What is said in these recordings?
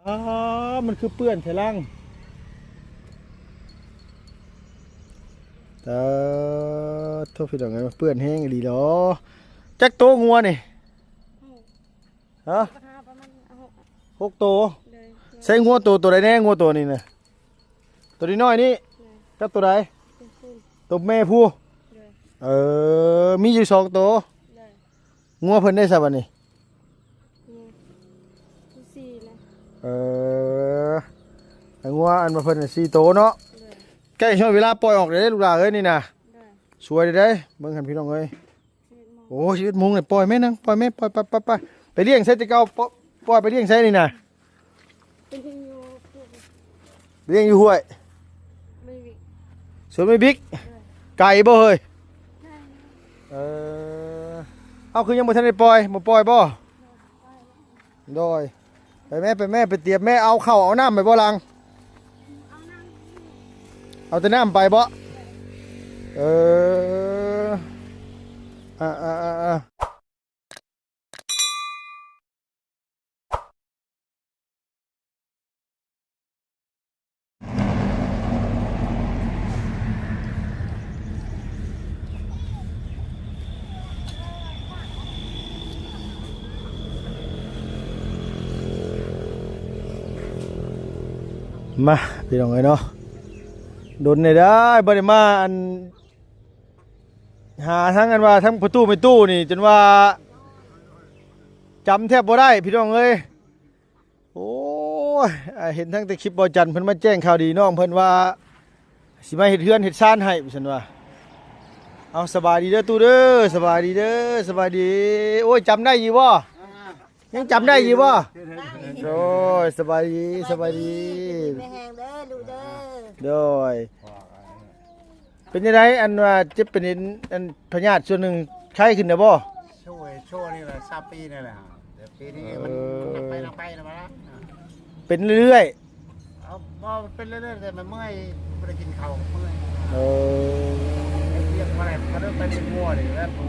อ๋อมันคือเปื้อนไถลังแต่โทษพี่น้องไงมันเปื้อนแห้งอีหลีดอจักโตงัวนี่ฮะ6 โตใส่งัวตัวใดแน่งัวตัวนี้น่ะตัวนี้น้อยนี่กับตัวใดตัวแม่ผู้มีอยู่2 โตงัวเพิ่นได้ซะบัดนี้เอองัวอันมาเพิ่นน่ะ4 โตเนาะใกล้ช่วงเวลาปล่อยออกได้ลูกหลานเอ้ยนี่นะสวยได้เบิ่งหันพี่น้องเอ้ยโอ้ชีวิตมุงเนี่ยปล่อยแม่นังปล่อยแม่ปล่อยไปเลี้ยงใส่ตะเกาปล่อยไปเลี้ยงใส่นี่นะเลี้ยงอยู่ห้วยสวนไม่บิ๊กไก่บ่เฮ้ยเออเอาคือยังบ่ทันได้ปล่อยบ่ปล่อยบ่โดยไปแม่ไปเตรียมแม่เอาข้าวเอาน้ำไปบ่ลังเอาแต่น้ำไปบ่เออมาพี่น้องเอ้ยเนาะโดนได้บ่ได้มาอันหาทั้งกันว่าทั้งประตูไม่ตู้นี่จนว่าจำแทบบ่ได้พี่น้องเอ้ยโอ้ยเห็นทั้งแต่คลิปบ่จันเพิ่นมาแจ้งข่าวดีน้องเพิ่นว่าสิมาเฮ็ดเฮือนเฮ็ดซ่านให้ซั่นว่าเอาสบายดีเด้อตู้เด้อสบายดีเด้อสบายดีโอ้ยจำได้อยู่บ่ยังจำได้อยู่บ่โอ้ยสบายดีไม่แห้งเด้อลูกเด้อโดยเป็นยังไงอันว่าจะเป็นอันพยาธิส่วนหนึ่งไข้ขึ้นนะบ่ช่วยนี่แหละ3 ปีนี่แหละเดี๋ยวปีนี้มันนักไปนะมาละเป็นเรื่อยเอาเป็นเรื่อยๆแต่มันเมื่อยไม่ได้กินข้าวเมื่อยเรียกมาอะไรมาเริ่มไปเป็นงัวเลยแล้วโอ้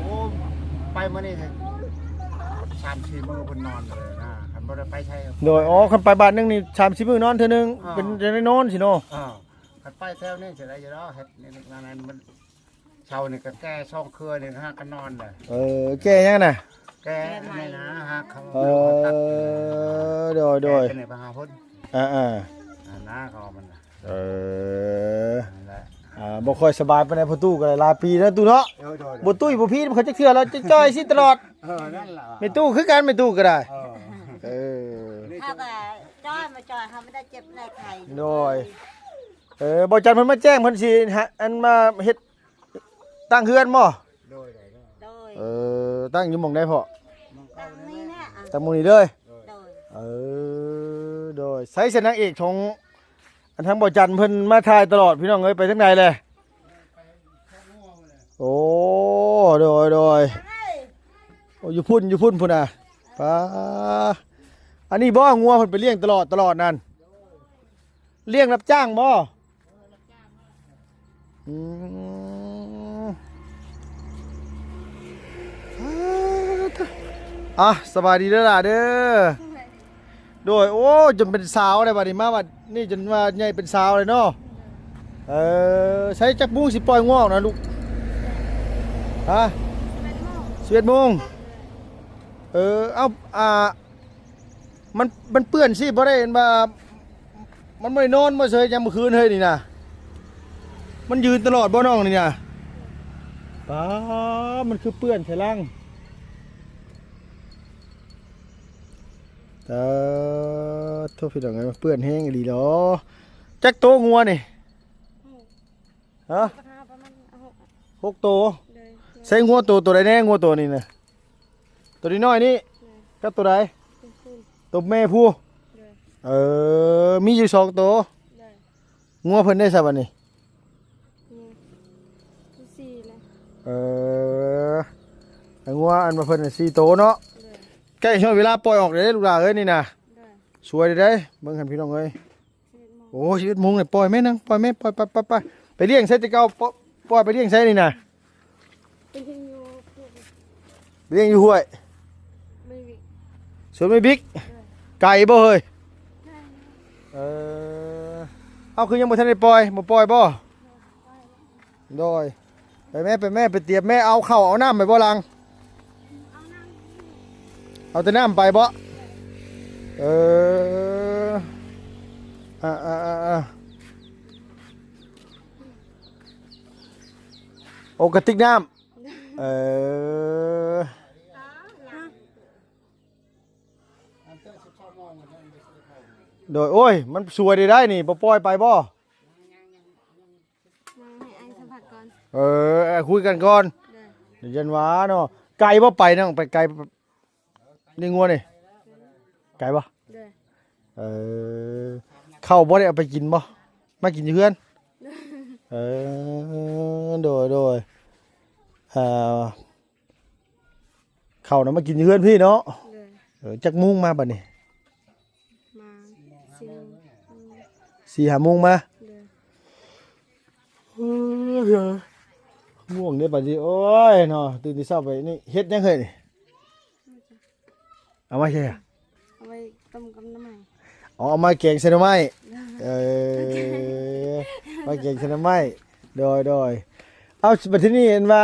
ไปเมื่อนี่3-4 มื้อคนนอนเลยนะคันบ่ได้ไปใช่โดยคันไปบ้านนึงนี่30 มื้อนอนเทื่อนึงเป็นจะได้นอนสิเนาะคันไปแถวนี้สิได้อยู่เนาะเฮ็ดนี่นั้นมันเช้านี่ก็แก้ช่องเครือนี่ฮะก็นอนเลยแก้ยังน่ะแก้นี่นะฮะเขาโดยเป็นไปหาพุ่นน้าเขามันบ่ค่อยสบายปานใดพ่อตู้ก็หลายปีแล้วตู้เนาะบ่ตุ้ยบ่พี่เขาจักเทื่อแล้วจะจ้อยสิตลอดนั่นล่ะไม่ตู้คือกันไม่ตู้ก็ได้ถ้าก็จ้อยมาจ้อยเขาไม่ได้เจ็บในไข่โดยบ่จันเพิ่นมาแจ้งเพิ่นสิอันมาเฮ็ดตั้งเฮือนบ่โดยตั้งอยู่หม่องใดพ่อตั้งนี่แหละตั้งหม่องนี้เลยโดยโดยใช้เส้นนางเอกของอันทั้งบ่จันเพิ่นมาถ่ายตลอดพี่น้องเอ้ยไปทางใดเลยโอ้โดยโอ้อยู่พุ่นพุ่นน่ะป้าอันนี้บ่งัวเพิ่นไปเลี้ยงตลอดนั่นเลี้ยงรับจ้างบ่สบายดีเด้อล่ะเด้อโดยโอ้จนเป็นสาวเลยบัดนี้มาบัดนี่จนว่าใหญ่เป็นสาวเลยเนาะใช้จักรบุ้งสิปล่อยง่วงนะลูกฮะ11 โมงเอามันเปื้อนสิบ่ได้เห็นว่ามันไม่นอนมาเฉยยามมื้อคืนเฮ้ยนี่นะมันยืนตลอดบ่น้องนี่นะป้ามันคือเปื้อนไถลังโทษพี่น้องไงมันเปื้อนแห้งอีหลีดอจักโตงัวนี่ฮะ6 โตใส่งัวตัวใดแน่งัวตัวนี้น่ะตัวนี้น้อยนี่กับตัวใดตัวแม่ผู้มีอยู่2 โตงัวเพิ่นได้ซะบัดนี้งัวอันมาเพิ่นน่ะ4 โตเนาะใกล้ช่วงเวลาปล่อยออกได้ลูกหลานเอ้ยนี่นะสวยได้เบิ่งหันพี่น้องเอ้ยโอ้ชีวิตมุงเนี่ยปล่อยแม่นังปล่อยแม่ปล่อยไปเลี้ยงใส่ตะเกาปล่อยไปเลี้ยงใส่นี่นะเลี้ยงอยู่ห้วยสวนไม่บิ๊กไก่บ่เฮ้ย เอาคือยังบ่ทันได้ปล่อยบ่ปล่อยบ่โดยไปแม่ไปเตรียมแม่เอาข้าวเอาน้ำไปบ่ลังเอาแต่น้ำไปบ่เออโอกระติกน้ำโดยโอ้ยมันสวยได้นี่บ่ปล่อยไปบ่ มาให้ไอ้สัมผัสก่อน คุยกันก่อน เด้อ เดี๋ยวเย็นหวาเนาะไกลบ่ไปนั่งไปไกลนี่งัวนี่ไกลบ่ เด้อ เข้าบ่ได้เอาไปกินบ่มากินอยู่เพื่อนโดยเข้านะมากินอยู่เพื่อนพี่เนาะ เด้อ จักมุ้งมาบัดนี้ มาซิง 4-5 โมงมา เด้อ ง่วงเด้บัดนี้โอ้ยเนาะตื่นแต่เช้าไปนี่เฮ็ดยังเฮ้ยนี่เอามาใช่อะ เอาไว้ต้มกับน้ำมัน เอามาแกงใส่หน่อไม้มาแกงใส่หน่อไม้โดยเอาบัดทีนี้เห็นว่า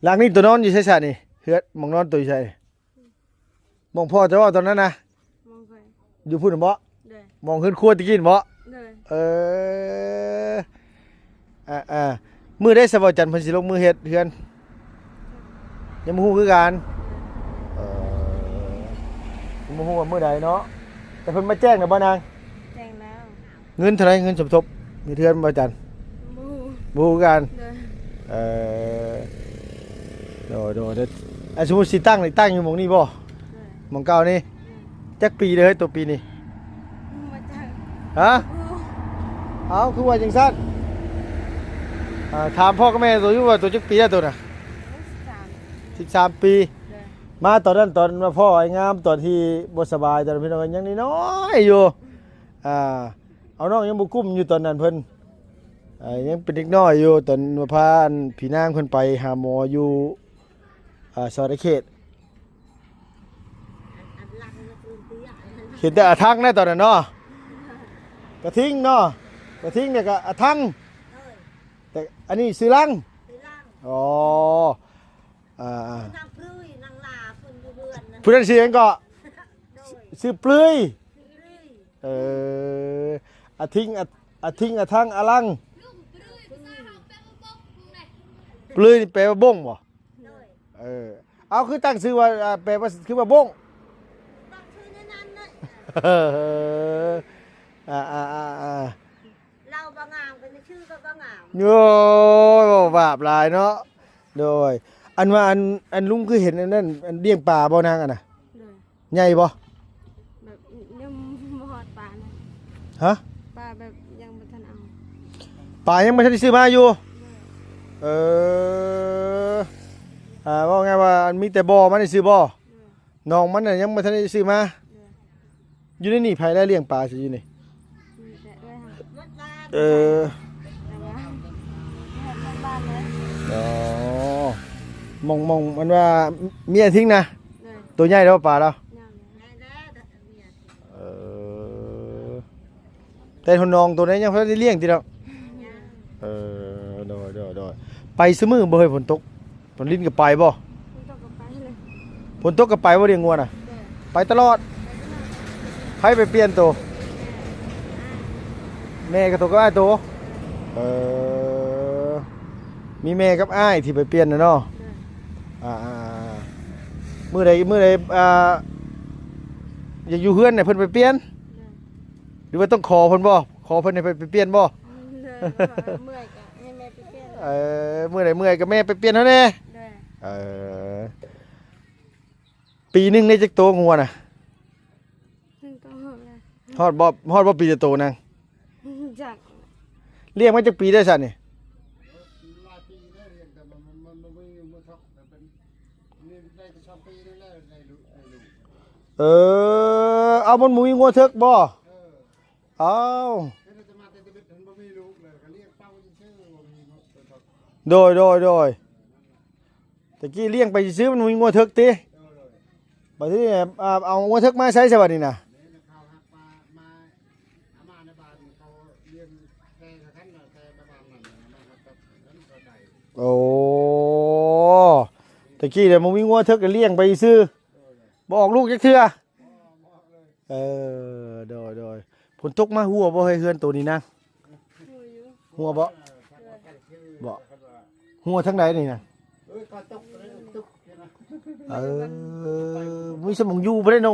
หลังนี้ตัวนอนอยู่ใช่ๆนี่เฮือดหมองนอนตัวอยู่ใช่มองพ่อจะว่าตอนนั้นนะ มองเคย อยู่พูดน่ะบ่ เด้อ มองขึ้นครัวตะกี้น่ะบ่ เด้อมื้อได้สวัสดิ์จันทร์เพิ่นสิลงมือเฮ็ดเฮือนยังบ่ฮู้คือกันยังบ่ฮู้ว่ามื้อใดเนาะแต่เพิ่นมาแจ้งน่ะบ่นาง แจ้งแล้ว เงินเท่าไหร่เงินสมทบมีเทือนบ่จันทร์ บู บ่ฮู้กัน เด้อ โดดสมมุติสิตั้งนี่ตั้งอยู่หม้องนี้บ่ เด้อ หม้องเก่านี่จักปีเด้อตัวปีนี้ มาจาก ฮะ บู เอาคือว่าจังซั่นถามพ่อกับแม่ตัวอยู่ว่าตัวจักปีแล้วตัวน่ะ สาม 13 ปี เด้อ มาตอนนั้นตอนมาพ่อไอ้งามตอนที่บ่สบายตอนพี่น้องยังน้อยๆอยู่เอาน้องยังบ่กุ้มอยู่ตอนนั้นเพิ่นยังเป็นเด็กน้อยอยู่ตอนมาพาพี่นางเพิ่นไปหาหมออยู่สารเขตเห็นแต่อาทังนะตอนนั้นเนาะกระทิงเนาะกระทิงเนี่ยก็อาทังแต่อันนี้ซื้อลังอ๋อนางพลื้ยนางลาคนอยู่เรือนนะ ผู้นั้นซื้อหยังก็ซื้อเปลือยอาทิงอาทังอาลังเปลือยนี่แปลว่าบ้งบ่เอาคือตั้งชื่อว่าแปลว่าคือว่าบ้ง ต้องชื่อนั้นนะ เราบางงามกันชื่อก็บางงาม โอ้ยบาปหลายเนาะโดยอันว่าอันลุงคือเห็นอันนั้นอันเลี้ยงปลาบ่นางอ่ะนะ เด้อ ใหญ่บ่ แบบยังบ่ฮอดปลานะ ฮะ ปลาแบบยังบ่ทันเอา ปลายังไม่ทันได้ซื้อมาอยู่ว่าไงว่าอันมีแต่บ่อมันได้ซื้อบ่น้องมันน่ะยังไม่ทันได้ซื้อมาอยู่ในนี่ไผได้เลี้ยงปลาสิอยู่นี่ มีแต่ด้วยค่ะ มดลา แต่ว่าไม่บ้านเลย อ๋อมองมันว่าเมียทิ้งนะ เลย ตัวใหญ่แล้วปลาแล้ว ย่างเลย ได้แล้วเมีย แต่ทนนองตัวนี้ยังพอได้เลี้ยงทีเดียวโดยไปซื้อมือบ่เฮ้ยฝนตกฝนลิ้นก็ไปบ่ ไม่ต้องกับไปเลย ฝนตกก็ไปบ่เลี้ยงงัวน่ะ เด้อ ไปตลอดใครไปเปลี่ยนตัวแม่กับตัวก็อ้ายตัวมีแม่กับอ้ายที่ไปเปลี่ยนน่ะเนาะ เด้อ มื้อใดอยากอยู่เฮือนเนี่ยเพิ่นไปเปลี่ยน เด้อ หรือว่าต้องขอเพิ่นบ่ขอเพิ่นให้ไปเปลี่ยนบ่ เลยเมื่อยกะให้แม่ไปเปลี่ยน มื้อใดเมื่อยก็แม่ไปเปลี่ยนเท่าแน่ เด้อ ปีหนึงได้จักโตงัวน่ะ ต้องหอมเลย ฮอดบ่ปีจะโตนาง จาก เลี้ยงมาจักปีได้ซั่นนี่ หลายปีได้เรียนแต่มันไม่มาทักแต่เป็นนี่ได้แต่ชอบปีนี่แหละได้รู้ เอามันหมูงัวเถิกบ่เอา ไม่ได้จะมาแต่จะเป็นถึงบ่มีลูกเลยก็เรียกเป้าชื่อบ่มีตัวทัก โดยตะกี้เลี้ยงไปซื้อมันหมูงัวเถิกติบัดนี้เอางัวเถิกมาใช้ซะบัดนี้น่ะ เนี่ยข่าวหักมาเอามา โอ้ตะกี้เดี๋ยวมึงวิ่งงัวเถิกก็เลี้ยงไปซื้อบ่ออกลูกจักเทื่อโดยฝนตกมาหัวบ่ให้เฮือนตัวนี้นะ หัวอยู่ หัวบ่หัวทั้งใดนี่นะ ก็ตกตุกนะ มีสมองอยู่บ่ได้โน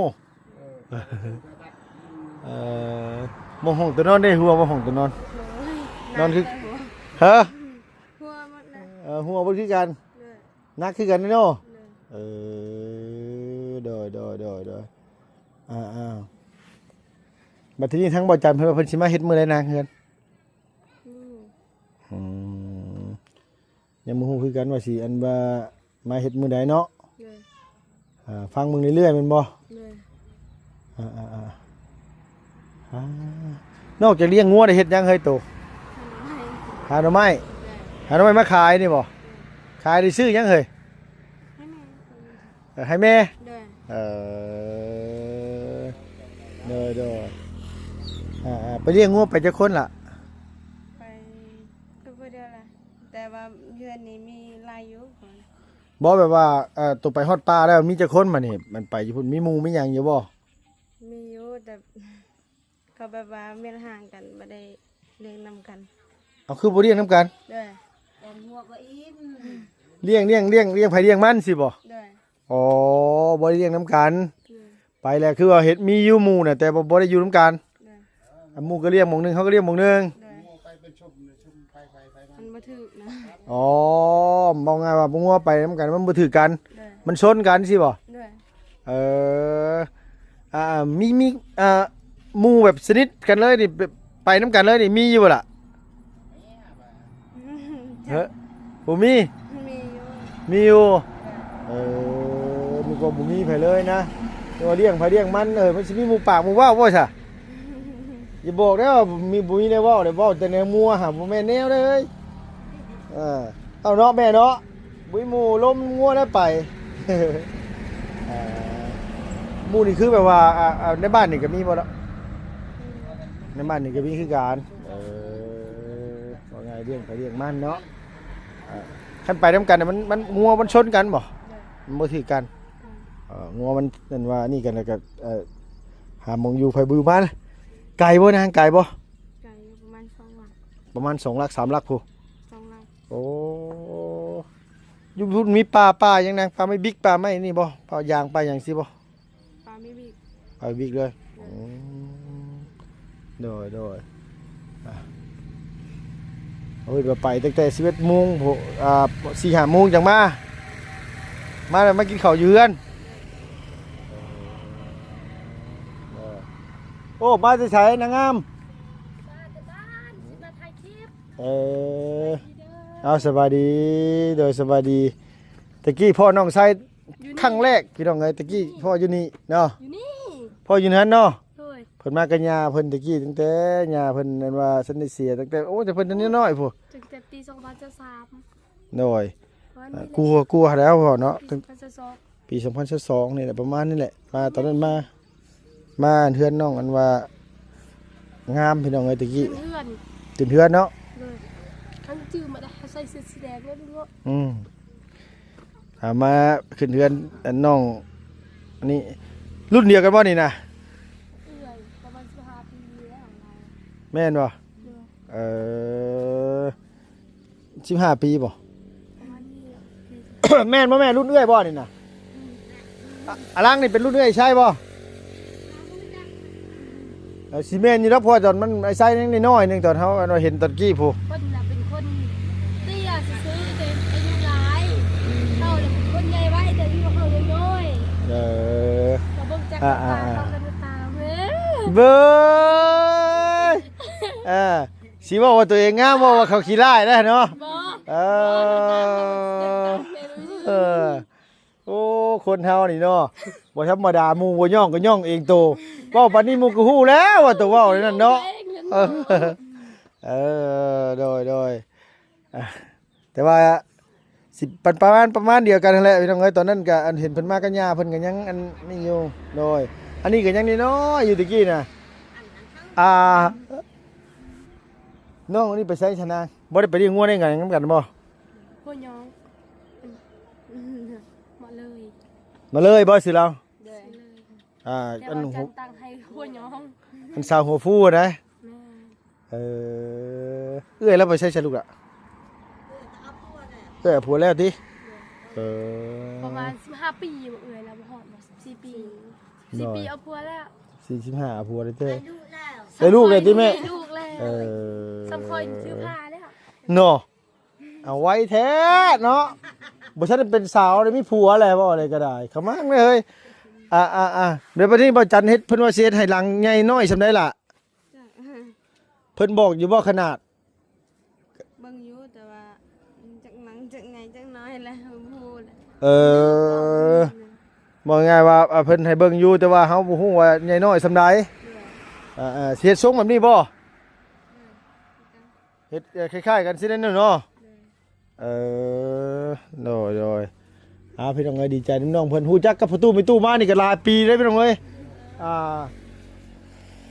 มองห้องตัวนอนได้หัวมองห้องตัวนอน นอนคือ ฮะ หัวหมดเลย หัวบ่คือกัน เลย นักคือกันเนาะ เลย โดยบัดทีนี้ทั้งบ่จันเพิ่นว่าเพิ่นสิมาเฮ็ดมื้อใดนางเฮือน นี่ อืมยังบ่ฮู้คือกันว่าสิอันว่ามาเฮ็ดมื้อใดเนาะ เลย ฟังมึงเรื่อยๆแม่นบ่ เลย นอกจากเลี้ยงงัวได้เฮ็ดหยังเฮ้ยโต ทำไม หาหน่อไม้มาขายนี่บ่ขายได้ซื้อหยังเฮ้ย ให้แม่ ให้แม่ เลย โดยไปเลี้ยงงัวไปจักคนล่ะ ไปก็เพื่อเดียวแหละแต่ว่าเดือนนี้มีลายอยู่ก่อน บ่แบบว่าตัวไปฮอดป่าแล้วมีจักคนมานี่มันไปอยู่พุ่นมีหมู่มีหยังอยู่บ่ มีอยู่แต่เขาแบบว่าเมียนห่างกันไม่ได้เลี้ยงนำกัน เอาคือบ่เลี้ยงนํกัน ด้วย แต่หัวก็อิ่ม เลี้ยงไผเลี้ยงมันสิบ่ ด้วย อ๋อบ่ได้เลี้ยงนํกัน ด้วย ไปแล้วคือว่าเฮ็ดมีอยู่หมู่น่ะแต่บ่ได้อยู่นํกัน ด้วย หมู่ก็เลี้ยงหม่องหนึงเขาก็เลี้ยงหม่องหนึง ด้วย ไปเป็นชุ่มไป มันมาถึกนะ อ๋อมองไงว่าบ่งัวไปนํกันมันบ่ถือกัน ด้วย มันชนกันสิบ่ ด้วย เออมีหมู่แบบสนิทกันเลยนี่แบบไปนํกันเลยนี่มีอยู่บ่ล่ะเฮ้อบ่มี มีอยู่ มีอยู่มีก็บ่มีไผเลยนะตัวาเลี้ยงไผเลี้ยงมันมันสิมีหมู่ปากหมู่ว่าวบ่ซะอย่าบอกได้ว่ามีบ่มีได้เว้าได้เว้าแต่แนวมัวหาบ่แม่นแนวเลยเอาเนาะแม่เนาะบุยหมู่ล้มงัวได้ไป หมู่นี่คือแบบว่าในบ้านนี่ก็มีบ่ล่ะในบ้านนี่ก็มีคือกันว่าไงเรื่องไปเรื่องมันเนาะคันไปนำกันน่ะมันงัวมันชนกันบ่ ด้วย มันบ่ถือกันงัวมันนั่นว่านี่กันแล้วก็หาหมองอยู่ไผบ่อยู่บ้านไกลบ่นางไกลบ่ ไก่อยู่ประมาณ2 หลัก ประมาณ2 ลัก 3 ลักพู้ 2 หลัก โอ้อยู่พุ่นมีป่ายังนางป่าไม่บิ๊กป่าไม่นี่บ่ป่ายางป่าหยังสิบ่ ปลาไม่บีบ ป่าบิ๊กเลยโดยโอ้ยว่าไปตั้งแต่11 โมง4-5 โมงจังมาแล้วมากินข้าวอยู่เฮือนโอ้มาจะใช้นางงามเอาสบายดีโดยสบายดีตะกี้พ่อน้องไส้ครั้งแรกพี่น้องเอ้ยตะกี้พ่ออยู่นี่เนาะ อยู่นี่ พ่ออยู่นั้นเนาะ ด้วย เพิ่นมากับย่าเพิ่นตะกี้ตั้งแต่ย่าเพิ่นนั่นว่าสันนิเสียตั้งแต่โอ้แต่เพิ่นนั้นน้อยพุ่น ตั้งแต่ปี2023 น้อย วันนี้ กลัวแล้วพ่อเนาะตั้ง 2022 ปี2022นี่แหละประมาณนี้แหละมาตอนนั้นมาเฮือนน้องอันว่างามพี่น้องเอ้ยตะกี้ เพื่อน ตื่นเฮือนเนาะ เลยทั้งจื้อมาได้ใส่เสื้อสีแดงแล้วดูว่า ถามมาขึ้นเฮือนอันน้องอันนี้รุ่นเดียวกันบ่นี่นะ เอื่อยประมาณ15 ปีแล้วเรา แม่นบ่ เดือ 15 ปีบ่ ประมาณนี้ แม่นบ่แม่รุ่นเอื้อยบ่นี่นะอลังนี่เป็นรุ่นเอื้อยใช่บ่สิแม่นอยู่แล้วพอตอนมันไอ้ไซนึงน้อยๆนึงตอนเฮาอันว่าเห็นตอนกี้ผู้ คนน่ะเป็นคนเตี้ยซื้อแต่อายุหลายเท่าเป็นคนใหญ่ไว้แต่อายุเขายังน้อย เออ เขาเบิ่งจากตาเขากันตาเว้ย เบ้ยสิบอกว่าตัวเองงามบ่ว่าเขาขี้ร้ายได้เนาะ บ่ เออโอ้คนเฮานี่เนาะบ่ธรรมดาหมู่บ่ย่องก็ย่องเองโตเว้าปานนี้หมู่ก็ฮู้แล้วว่าตัวเว้านั่นเนาะโดยแต่ว่าสิประมาณเดียวกันนั่นแหละพี่น้องเอ้ยตอนนั้นก็อันเห็นเพิ่นมากับย่าเพิ่นก็ยังอันนี่อยู่โดยอันนี้ก็ยังน้อยๆอยู่ตะกี้น่ะน้องอันนี้ไปใช้ชนะบ่ได้ไปเลี้ยงงัวได้ไงนำกันบ่ ค วย้องมาเลย มาเลยบ่สิเรา เด้อ เลย แต่ อัน ว่า หั จั วน ตังให้หัวย้อง อันสาวหัวฟูนะ แม่ เอื้อยแล้วไปใช้ใช่ลูกอ่ะ เอาพัวน่ะ เอื้อยผัวแล้วติเออ ประมาณ15 ปีบ่เอ่ยแล้วบ่ฮอดบ่14 ปี4 ปีเอาผัวแล้ว 45ผัวได้เต้ อายุแล้ว ได้ลูกเลยติแม่ ได้ลูกแล้ว เออ สำคอยซื้อผ้าแล้ว เนาะเอาไว้แท้เนาะบ่ทันได้เป็นสาวได้มีผัวแล้วบ่อะไรก็ได้ขมังเลยเดี๋ยวบัดนี้บ่จันเฮ็ดเพิ่นว่าสิเฮ็ดให้หลังใหญ่น้อยซำได้ล่ะเพิ่นบอกอยู่บ่ขนาด เบิ่งอยู่แต่ว่าจักหนังจักไงจักน้อยแล้วพูด บอกง่ายว่าเพิ่นให้เบิ่งอยู่แต่ว่าเฮาบ่ฮู้ว่าใหญ่น้อยซำใดสิเฮ็ดทรงแบบนี้บ่เฮ็ดคล้ายๆกันสิได้เนาะโดยพี่น้องเอ้ยดีใจน้องเพิ่นฮู้จักกับประตูไม่ตู้มานี่ก็หลายปีแล้วพี่น้องเอ้ย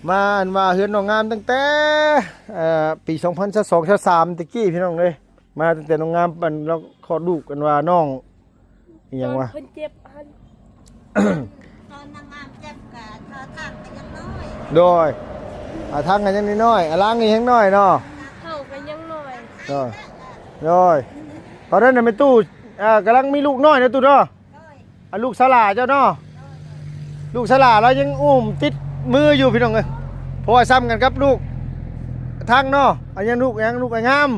มาอันว่าเฮือนน้องงามตั้งแต่ปี2022 23ตะกี้พี่น้องเอ้ยมาตั้งแต่น้องงามมันเราคลอดลูกกันว่าน้องอีหยังวะ เพิ่นเจ็บอัน ตอนนางงามเจ็บกะเธอทางไปยังน้อย โดยทางกันยังน้อยล้างนี่ยังน้อยเนาะ เฮาก็ยังน้อย โดยตอนนั้นน่ะแม่ตู้กำลังมีลูกน้อยนะตู้เนาะ น้อย ลูกสลาเจ้าเนาะลูกสลาเรายังอุ้มติดมืออยู่พี่น้องเอ้ยเพราะว่าซ้ำกันครับลูกทางเนาะอันยังลูกไอ้งาม นางงาม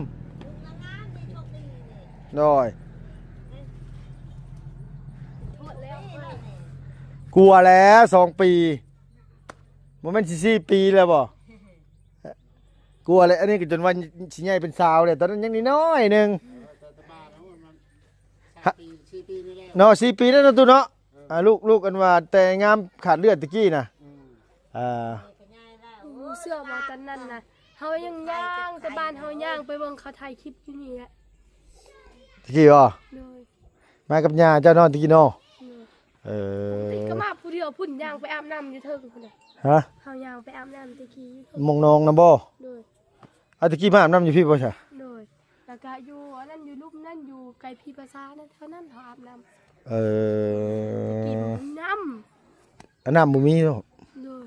นี่โชคดีนี่ โดย หมดแล้ว กลัวแล้ว2 ปีบ่แม่นสิ4 ปีแล้วบ่กลัวเลยอันนี้ก็จนว่าสิใหญ่เป็นสาวเลยตอนนั้นยังน้อยหนึง แต่บ้านแล้วมัน3 ปี4 ปีนี่แหละ เนาะ4 ปีแล้วนะตู้เนาะลูกกันว่าแต่งามขาดเลือดตะกี้น่ะ ไปง่ายแล้ว เสื้อบ่ตอนนั้นน่ะเฮายังย่างแต่บ้านเฮาย่างไปเบิ่งเขาถ่ายคลิปอยู่นี่แหละ ตะกี้บ่ เลย มากับย่าเจ้าเนาะตะกี้เนาะ เลยติก็มาผู้เดียวพุ่นย่างไปอาบน้ำอยู่เทิงพุ่นน่ะ ฮะ เฮาย่างไปอาบน้ำตะกี้อยู่เทิง มองน้องนะบ่ เลย ตะกี้มาอาบน้ำอยู่พี่บ่ใช่ เลยแล้วก็อยู่อันนั้นอยู่รูปนั่นอยู่ไกลพีภาษานั่นเท่านั้นเฮาอาบน้ำกินน้ อันน้ำบ่มีเนาะ ำเลย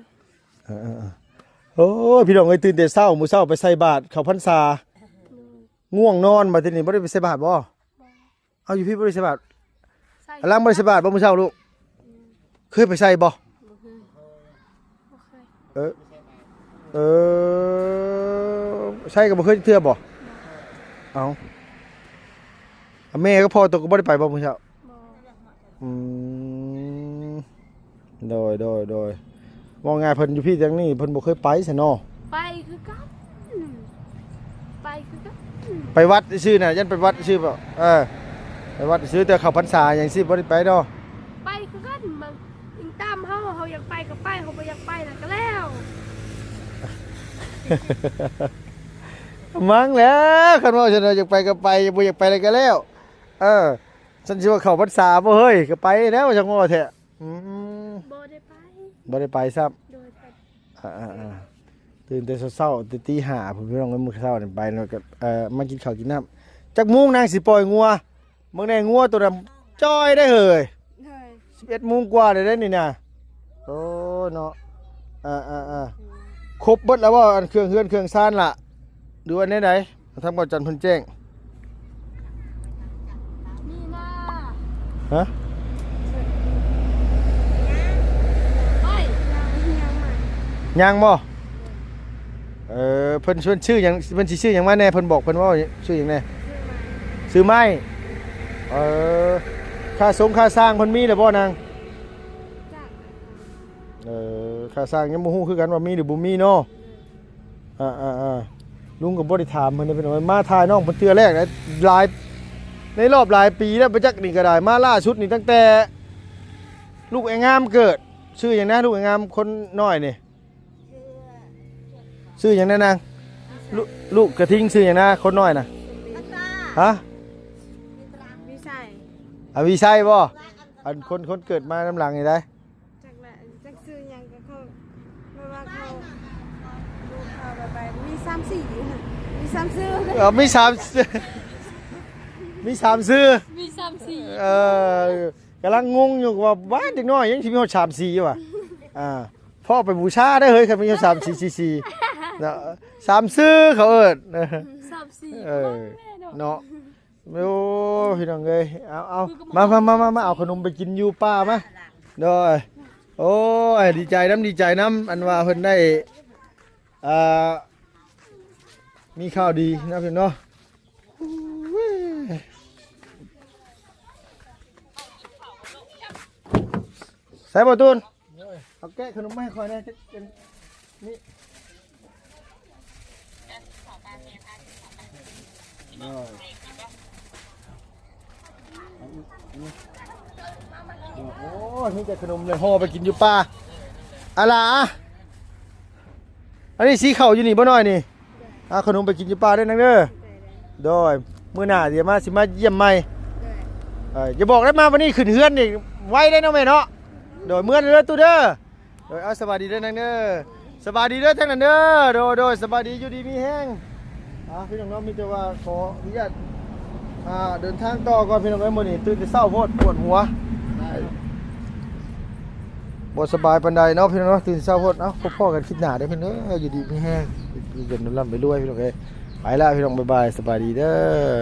โอ้ยพี่น้องเอ้ยตื่นแต่เช้ามื้อเช้าไปใส่บาตรเข้าพรรษา เลย ง่วงนอนมาทีนี้บ่ได้ไปใส่บาตรบ่เอาอยู่พี่บ่ได้ใส่บาตร ใส่ อันหลังบ่ได้ใส่บาตรบ่มื้อเช้าลูกเคยไปใส่บ่ บ่เคยบ่เคย เออใช่ก็บ่เคยเทื่อบ่เอาแม่ก็พอตัวก็บ่ได้ไปบ่มื้อเช้า บ่ อืมโดยมองง่ายเพิ่นอยู่พี่จังนี้เพิ่นบ่เคยไปซะเนาะ ไปคือกันไปคือกัน ไปวัดซื่อน่ะยันไปวัดซื่อเปล่าไปวัดซื่อแต่เข้าพรรษาหยังสิบ่ได้ไปเนาะ ไปคือกันมึงยิงตามเฮาอยากไปก็ไปเฮาบ่อยากไปแล้วก็แล้ว มั้งแล้วคันว่าฉันอยากไปก็ไปบ่อยากไปอะไรก็แล้วฉันสิว่าเข้าพรรษาบ่เฮ้ยก็ไปแล้วจังว่าแท้บ่ได้ไป บ่ได้ไปซ้ำ โดยแต่ ตื่นแต่เช้าๆตี 5ผมพี่น้องมื้อเช้านี่ไปแล้วก็มากินข้าวกินน้ำจักโมงนางสิปล่อยงัวเบิ่งแน่งัวตัวนั้นจ้อยได้เฮ้ย เลย 11 โมงกว่าได้นี่น่ะโอ้เนาะครบเบิดแล้วบ่อันเครื่องเฮือนเครื่องซ่านล่ะดูอันไหนทำบ่จันเพิ่นแจ้ง นี่นะ ฮะ ไปยังใหม่ ยังบ่เพิ่นชวนชื่อหยังเพิ่นสิชื่อหยังมาแน่เพิ่นบอกเพิ่นว่าชื่อหยังแน่ซื้อไม้ค่าสงค่าสร้างเพิ่นมีแล้วบ่นาง จ้ะ ค่าสร้างยังบ่ฮู้คือกันว่ามีหรือบ่มีเนาะลุงก็บ่ได้ถามเพิ่นเป็นว่ามาถ่ายน้องเพิ่นเทื่อแรกนะหลายในรอบหลายปีแล้วไปจักนี่ก็ได้มาล่าสุดนี่ตั้งแต่ลูกไอ้งามเกิดชื่อหยังนะลูกไอ้งามคนน้อยนี่ชื่อหยังนะนางลูกกระทิงชื่อหยังนะคนน้อยน่ะ อัตตา ฮะ วิสัย อวิชัยบ่อันคนเกิดมาน้ำหลังนี่ได้ จักแหละจักซื้อหยังก็เขาไม่ว่าเขาดูเขาแบบไปมี3-4อยู่น่ะมี3ซื้อ มี3 มีสามซื้อ มี3 4 กำลังงงอยู่ว่าบ้านเด็กน้อยยังสิมีฮอด3 4อยู่ว่ะพ่อไปบูชาได้เฮ้ยคันมี3 4 4 4เนาะ3ซื้อเขาเอิ้น 3 4 เนาะโอ้พี่น้องเอ้ยเอามาเอาขนมไปกินอยู่ป้ามาโดยโอ้ยดีใจน้ำอันว่าเพิ่นได้มีข่าวดีนะพี่น้องเนาะใส่บ่ตูนเอาแกะขนมมาให้คอยนะนี่โอ้ยมีแต่ขนมเลยห่อไปกินอยู่ป่าอะไรอันนี้สีเข่าอยู่นี่บ่น้อยนี่ขนมไปกินอยู่ป่าได้นังเด้อโดยมื้อหน้าเดี๋ยวมาสิมาเยี่ยมใหม่อย่าบอกได้มาวันนี้ขึ้นเฮือนนี่ไว้ได้เนาะแม่เนาะโดยเมื่อเด้อตู้เด้อโดยเอาสบายดีเด้อนังเด้อสบายดีเด้อทั้งนั้นเด้อโดยสบายดีอยู่ดีมีแห้งพี่น้องมีแต่ว่าขออนุญาตเดินทางต่อก่อนพี่น้องเอ้ยมื้อนี้ตื่นแต่เช้าโพดปวดหัวบ่สบายปานใดเนาะพี่น้องเนาะตื่นเช้าโพดพบพ่อกันคลิปหน้าเด้อพี่น้องอยู่ดีมีแห้งเงินร่ำไปรวยพี่น้องเอ้ยไปแล้วพี่น้องบ๊ายบายสบายดีเด้อ